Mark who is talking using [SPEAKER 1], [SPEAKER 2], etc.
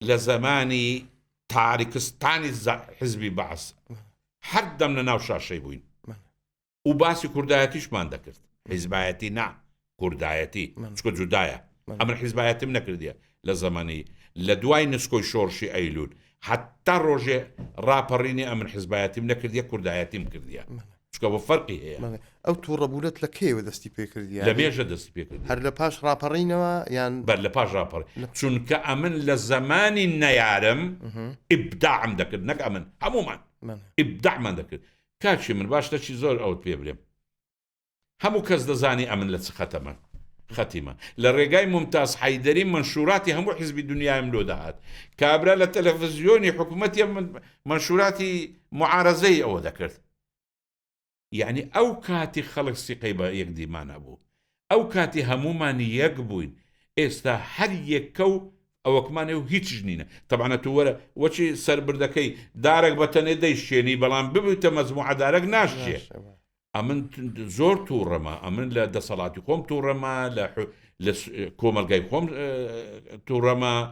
[SPEAKER 1] لە زمانی تاریکستانی حزبی بەعس هەردەم لە ناو شاشەی بووین و باسی کوردایەتیشمان دەکرد حیزبایەتی نا کوردایەتی چکە جودایە ئەمن حیزبایەتیم نەکردیە لە زمانی لە دوای نسکۆی شۆڕشی ئەیلول حتا ڕۆژێ ڕاپەڕینی ئەمن حیزبایەتیم نەکردیە کوردایەتیم کردیە چکە بۆ فەرقی هەیە
[SPEAKER 2] ئەو تووڕەبوونەت لە کێوە دەستی پێکردی
[SPEAKER 1] لە مێژە دەستی پێکرد
[SPEAKER 2] هەر لە پاش ڕاپەڕینەوە یان
[SPEAKER 1] بەر لە پاش ڕاپەڕ چونکە ئەمن لە زمانی نەیارم ئیبداعم دەکرد نەک ئەمن هەمومان ئیبداعمان دەکرد کاچی من باشتەچی زۆر ئەوت پێ بڵێم هەموو کەس دەزانی ئەمن لە چ خەتیمە لە ڕێگای ممتاز حەیدەری منشوراتی هەموو حیزبی دنیایم لۆ دەهات کابرا لە تەلەڤیزیۆنی حکوومەتی منشوراتی معارەزەی ئەوە دەکرد یعنی ئەو کاتی خەڵک سیقەی بە یەک دیمانە بوو ئەو کاتی هەمومان یەک بووین ئێستا هەر یەکە و ئەوەکمانێ و هیچ نینە تەبانە تو وەرە وەچی سەربردەکەی دارێک بەتەنێ دەیشێنی بەڵام ببیتە مەزموعە دارێک ناشێ ئەمن زۆر تووڕەمە ئەمن لە دەسەڵاتی خۆم تووڕەمە لە کۆمەلگای خۆم تووڕەمە